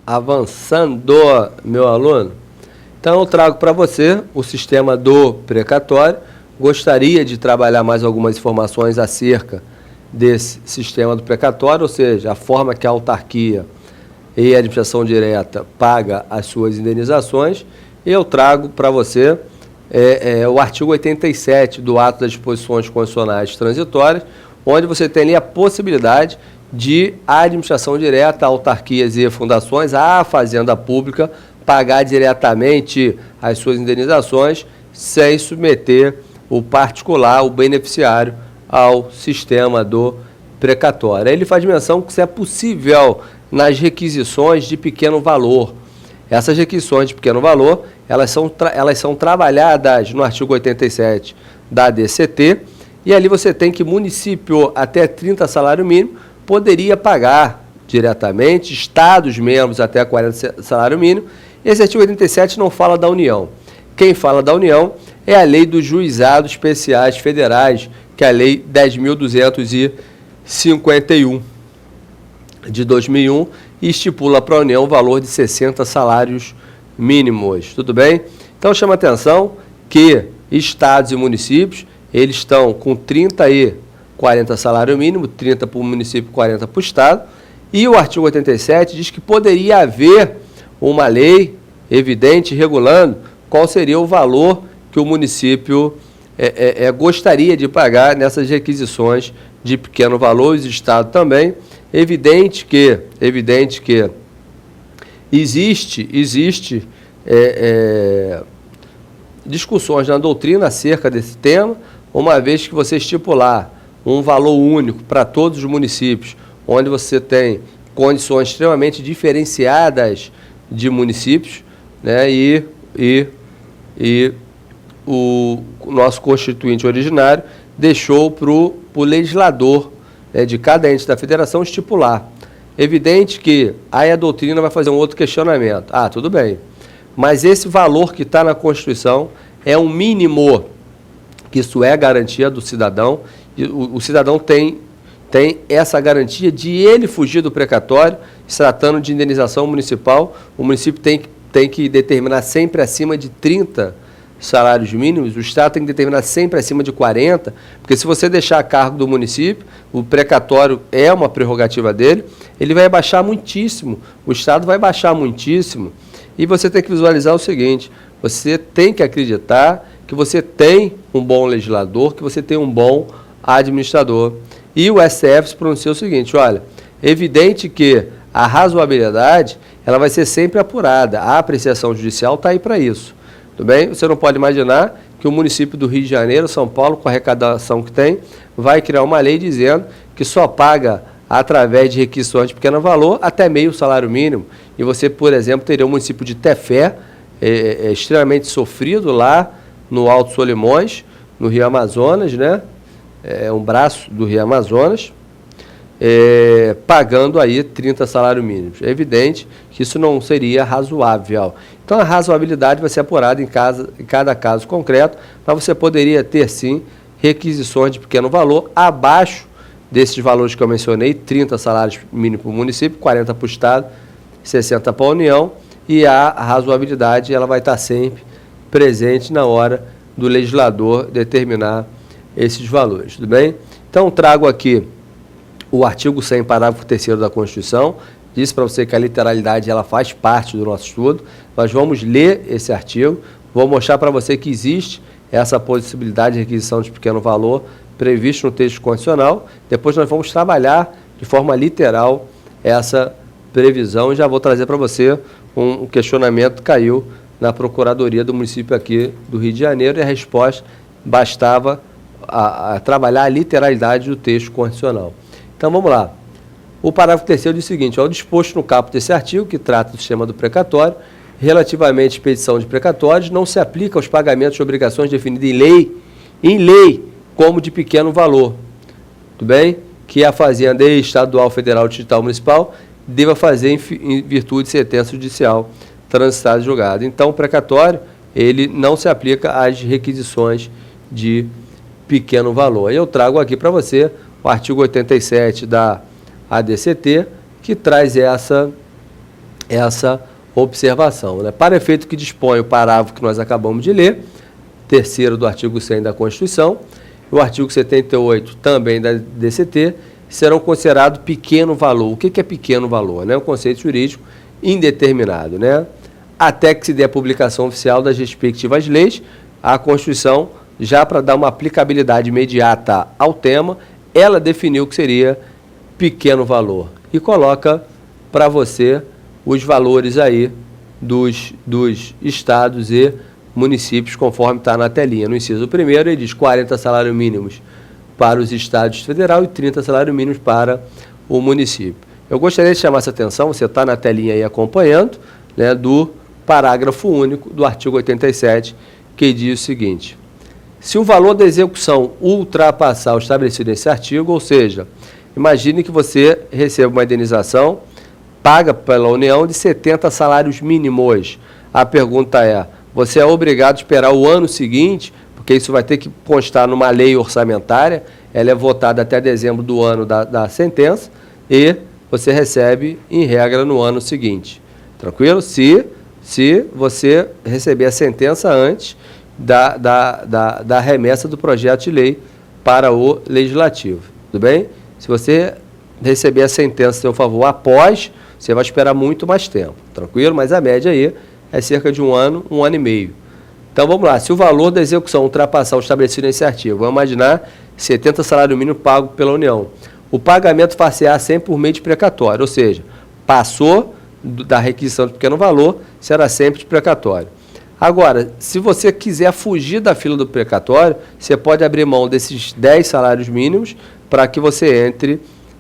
Avançando, meu aluno. Então, eu trago para você o sistema do precatório. Gostaria de trabalhar mais algumas informações acerca desse sistema do precatório, ou seja, a forma que a autarquia e a administração direta paga as suas indenizações. Eu trago para você o artigo 87 do Ato das Disposições Constitucionais Transitórias, onde você tem ali a possibilidade de a administração direta, autarquias e fundações, a fazenda pública, pagar diretamente as suas indenizações sem submeter o particular, o beneficiário, ao sistema do precatório. Ele faz menção que isso é possível nas requisições de pequeno valor. Essas requisições de pequeno valor, elas são trabalhadas no artigo 87 da ADCT, e ali você tem que município até 30 salário mínimo poderia pagar diretamente, estados membros até 40 salário mínimo. Esse artigo 87 não fala da União. Quem fala da União é a Lei dos Juizados Especiais Federais, que é a Lei 10.251 de 2001, e estipula para a União o valor de 60 salários mínimos. Tudo bem? Então, chama atenção que estados e municípios, eles estão com 30 e 40 salário mínimo, 30 para o município, 40 para o estado, e o artigo 87 diz que poderia haver uma lei evidente regulando qual seria o valor que o município gostaria de pagar nessas requisições de pequeno valor, e o estado também. Evidente que existe discussões na doutrina acerca desse tema, uma vez que você estipular um valor único para todos os municípios, onde você tem condições extremamente diferenciadas de municípios, né? E o nosso constituinte originário deixou para o legislador, né, de cada ente da federação estipular. Evidente que aí a doutrina vai fazer um outro questionamento. Ah, tudo bem, mas esse valor que está na Constituição é um mínimo, que isso é garantia do cidadão, e o cidadão tem essa garantia de ele fugir do precatório. Se tratando de indenização municipal, o município tem que determinar sempre acima de 30 salários mínimos, o Estado tem que determinar sempre acima de 40, porque se você deixar a cargo do município, o precatório é uma prerrogativa dele, ele vai baixar muitíssimo, o Estado vai baixar muitíssimo, e você tem que visualizar o seguinte: você tem que acreditar que você tem um bom legislador, que você tem um bom administrador. E o STF se pronunciou o seguinte: olha, evidente que a razoabilidade ela vai ser sempre apurada, a apreciação judicial está aí para isso. Tudo bem? Você não pode imaginar que o município do Rio de Janeiro, São Paulo, com a arrecadação que tem, vai criar uma lei dizendo que só paga através de requisições de pequeno valor até meio salário mínimo. E você, por exemplo, teria o município de Tefé, extremamente sofrido lá no Alto Solimões, no Rio Amazonas, né? Um braço do Rio Amazonas, pagando aí 30 salários mínimos. É evidente que isso não seria razoável. Então, a razoabilidade vai ser apurada em cada caso concreto, mas você poderia ter, sim, requisições de pequeno valor abaixo desses valores que eu mencionei: 30 salários mínimos para o município, 40 para o Estado, 60 para a União, e a razoabilidade ela vai estar sempre presente na hora do legislador determinar esses valores. Tudo bem? Então, trago aqui o artigo 100, parágrafo 3º da Constituição. Disse para você que a literalidade ela faz parte do nosso estudo. Nós vamos ler esse artigo, vou mostrar para você que existe essa possibilidade de requisição de pequeno valor previsto no texto constitucional. Depois nós vamos trabalhar de forma literal essa previsão, e já vou trazer para você um questionamento que caiu na Procuradoria do município aqui do Rio de Janeiro, e a resposta bastava a trabalhar a literalidade do texto constitucional. Então vamos lá. O parágrafo 3º diz o seguinte: ao disposto no caput desse artigo, que trata do sistema do precatório, relativamente à expedição de precatórios, não se aplica aos pagamentos de obrigações definidas em lei, como de pequeno valor. Tudo bem? Que a Fazenda Estadual, Federal, Distrital, Municipal deva fazer em virtude de sentença judicial transitada e julgada. Então, o precatório, ele não se aplica às requisições de pequeno valor. Eu trago aqui para você o artigo 87 da ADCT, que traz essa observação, né? Para efeito que dispõe o parágrafo que nós acabamos de ler, terceiro do artigo 100 da Constituição, o artigo 78 também da DCT, serão considerados pequeno valor. O que é pequeno valor? Né? Um conceito jurídico indeterminado, né? Até que se dê a publicação oficial das respectivas leis, a Constituição, já para dar uma aplicabilidade imediata ao tema, ela definiu o que seria pequeno valor e coloca para você os valores aí dos estados e municípios, conforme está na telinha. No inciso 1º, ele diz 40 salários mínimos para os estados federal e 30 salários mínimos para o município. Eu gostaria de chamar essa atenção, você está na telinha aí acompanhando, né, do parágrafo único do artigo 87, que diz o seguinte: se o valor da execução ultrapassar o estabelecido nesse artigo, ou seja, imagine que você receba uma indenização paga pela União de 70 salários mínimos. A pergunta é, você é obrigado a esperar o ano seguinte, porque isso vai ter que constar numa lei orçamentária, ela é votada até dezembro do ano da sentença, e você recebe, em regra, no ano seguinte. Tranquilo? Se você receber a sentença antes da remessa do projeto de lei para o Legislativo. Tudo bem? Se você receber a sentença a seu favor após, você vai esperar muito mais tempo. Tranquilo? Mas a média aí é cerca de um ano e meio. Então vamos lá, se o valor da execução ultrapassar o estabelecido nesse artigo, vamos imaginar 70 salário mínimo pago pela União. O pagamento far-se-á sempre por meio de precatório, ou seja, passou da requisição de pequeno valor, será sempre de precatório. Agora, se você quiser fugir da fila do precatório, você pode abrir mão desses 10 salários mínimos para que você entre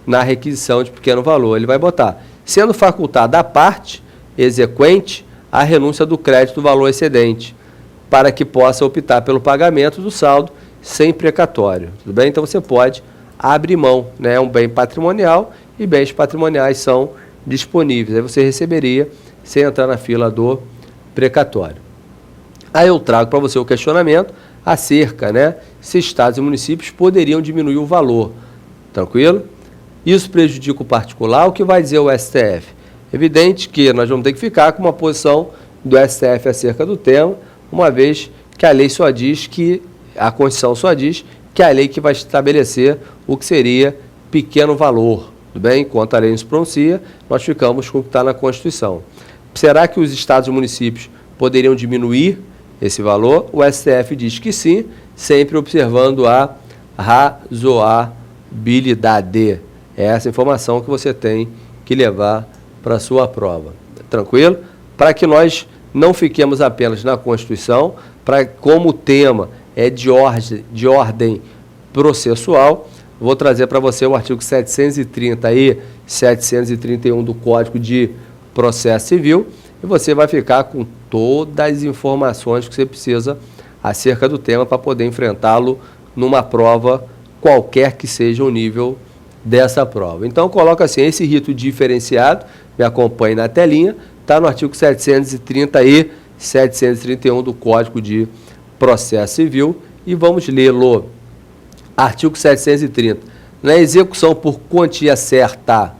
na requisição de pequeno valor. Ele vai botar, sendo facultada a parte exequente a renúncia do crédito do valor excedente, para que possa optar pelo pagamento do saldo sem precatório. Tudo bem? Então você pode abrir mão, né? É um bem patrimonial e bens patrimoniais são disponíveis. Aí você receberia sem entrar na fila do precatório. Aí eu trago para você o questionamento acerca, né, se estados e municípios poderiam diminuir o valor. Tranquilo? Isso prejudica o particular, o que vai dizer o STF? Evidente que nós vamos ter que ficar com uma posição do STF acerca do tema, uma vez que a lei só diz que, a Constituição só diz que é a lei que vai estabelecer o que seria pequeno valor. Tudo bem? Enquanto a lei não se pronuncia, nós ficamos com o que está na Constituição. Será que os estados e municípios poderiam diminuir esse valor? O STF diz que sim, sempre observando a razoabilidade. É essa informação que você tem que levar para a sua prova. Tranquilo? Para que nós não fiquemos apenas na Constituição, como o tema é de ordem processual, vou trazer para você o artigo 730 e 731 do Código de Processo Civil, e você vai ficar com todas as informações que você precisa acerca do tema para poder enfrentá-lo numa prova, qualquer que seja o nível dessa prova. Então, coloca assim, esse rito diferenciado, me acompanhe na telinha, está no artigo 730 e 731 do Código de Processo Civil, e vamos lê-lo. Artigo 730. Na execução por quantia certa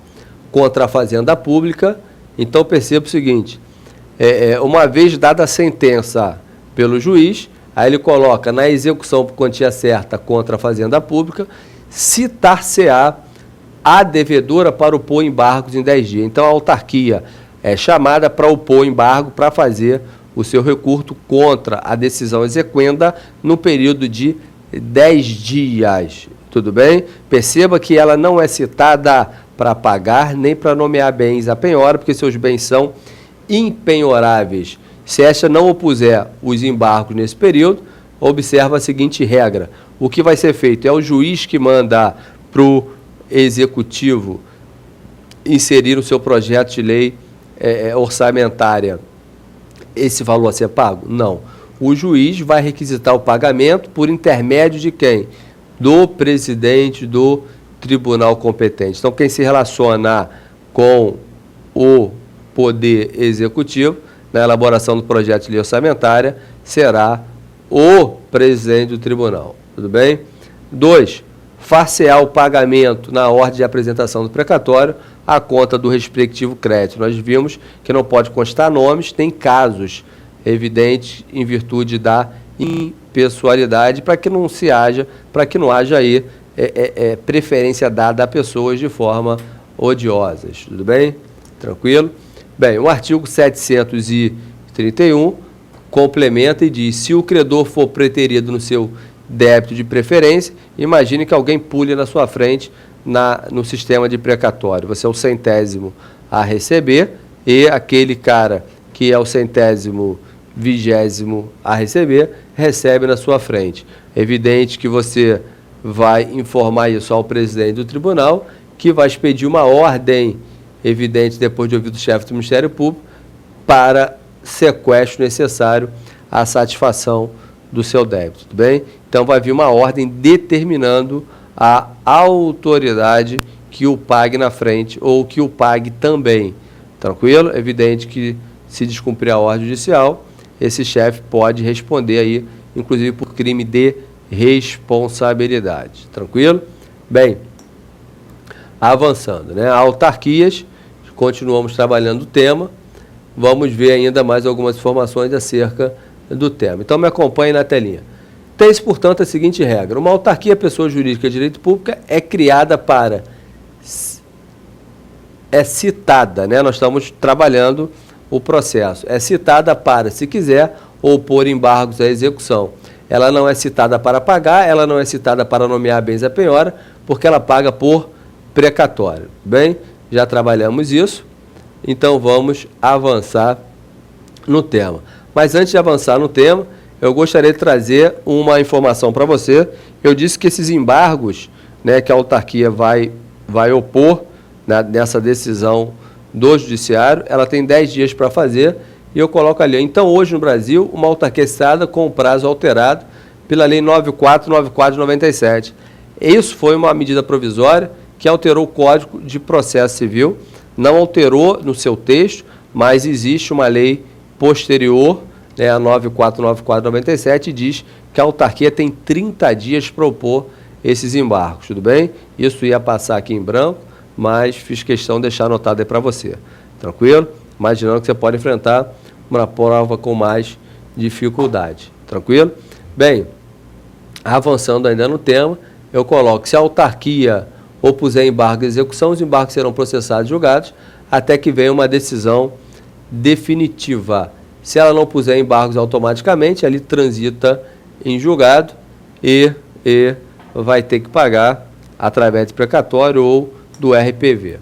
contra a Fazenda Pública, então perceba o seguinte, uma vez dada a sentença pelo juiz, aí ele coloca na execução por quantia certa contra a Fazenda Pública, citar-se-á a devedora para opor embargos em 10 dias. Então a autarquia é chamada para opor embargo para fazer o seu recurso contra a decisão exequenda no período de 10 dias. Tudo bem? Perceba que ela não é citada para pagar nem para nomear bens a penhora, porque seus bens são impenhoráveis. Se esta não opuser os embargos nesse período, observa a seguinte regra. O que vai ser feito é o juiz que manda para o executivo inserir no seu projeto de lei orçamentária esse valor a ser pago? Não. O juiz vai requisitar o pagamento por intermédio de quem? Do presidente do tribunal competente. Então, quem se relacionar com o poder executivo na elaboração do projeto de lei orçamentária será o presidente do tribunal. Tudo bem? 2. Far-se-á o pagamento na ordem de apresentação do precatório a conta do respectivo crédito. Nós vimos que não pode constar nomes, tem casos evidentes em virtude da impessoalidade, para que não haja aí preferência dada a pessoas de forma odiosa. Tudo bem? Tranquilo? Bem, o artigo 731 complementa e diz: se o credor for preterido no seu débito de preferência, imagine que alguém pule na sua frente no sistema de precatório. Você é o centésimo a receber e aquele cara que é o centésimo vigésimo a receber, recebe na sua frente. É evidente que você vai informar isso ao presidente do tribunal, que vai expedir uma ordem, evidente, depois de ouvir do chefe do Ministério Público, para sequestro necessário à satisfação do seu débito, tudo bem? Então vai vir uma ordem determinando a autoridade que o pague na frente ou que o pague também. Tranquilo? É evidente que, se descumprir a ordem judicial, esse chefe pode responder aí, inclusive por crime de responsabilidade. Tranquilo? Bem, avançando, né? Autarquias, continuamos trabalhando o tema, vamos ver ainda mais algumas informações acerca do tema. Então me acompanhe na telinha. Tem-se, portanto, a seguinte regra: uma autarquia, pessoa jurídica de direito público, é criada para... é citada, né? Nós estamos trabalhando o processo. É citada para, se quiser, opor embargos à execução. Ela não é citada para pagar, ela não é citada para nomear bens à penhora, porque ela paga por precatório. Bem, já trabalhamos isso, então vamos avançar no tema. Mas antes de avançar no tema, eu gostaria de trazer uma informação para você. Eu disse que esses embargos, né, que a autarquia vai opor, né, nessa decisão do judiciário, ela tem 10 dias para fazer, e eu coloco ali. Então, hoje no Brasil, uma autarquia citada com prazo alterado pela Lei 9494 de 97. Isso foi uma medida provisória que alterou o Código de Processo Civil, não alterou no seu texto, mas existe uma lei posterior, né, a 9494 de 97, e diz que a autarquia tem 30 dias para opor esses embargos, tudo bem? Isso ia passar aqui em branco, mas fiz questão de deixar anotado aí para você. Tranquilo? Imaginando que você pode enfrentar uma prova com mais dificuldade. Tranquilo? Bem, avançando ainda no tema, eu coloco: se a autarquia opuser embargo de execução, os embargos serão processados e julgados até que venha uma decisão definitiva. Se ela não puser embargos automaticamente, ele transita em julgado e vai ter que pagar através de precatório ou do RPV.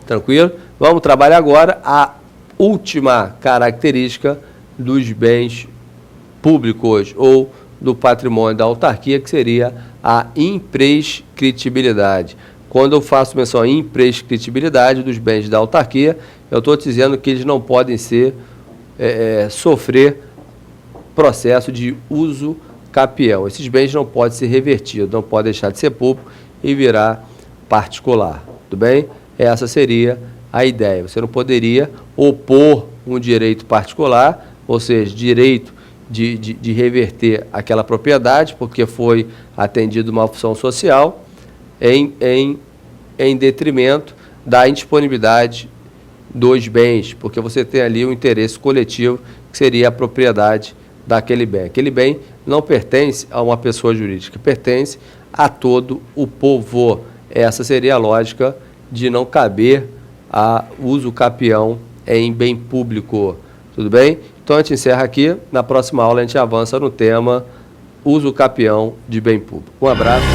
Tranquilo? Vamos trabalhar agora a última característica dos bens públicos ou do patrimônio da autarquia, que seria a imprescritibilidade. Quando eu faço menção à imprescritibilidade dos bens da autarquia, eu estou dizendo que eles não podem sofrer processo de uso capião. Esses bens não podem ser revertidos, não podem deixar de ser público e virar particular. Tudo bem? Essa seria a ideia. Você não poderia opor um direito particular, ou seja, direito de reverter aquela propriedade, porque foi atendida uma função social, em detrimento da indisponibilidade dos bens, porque você tem ali um interesse coletivo, que seria a propriedade daquele bem. Aquele bem não pertence a uma pessoa jurídica, pertence a todo o povo. Essa seria a lógica de não caber a uso capião em bem público. Tudo bem? Então a gente encerra aqui. Na próxima aula a gente avança no tema uso capião de bem público. Um abraço.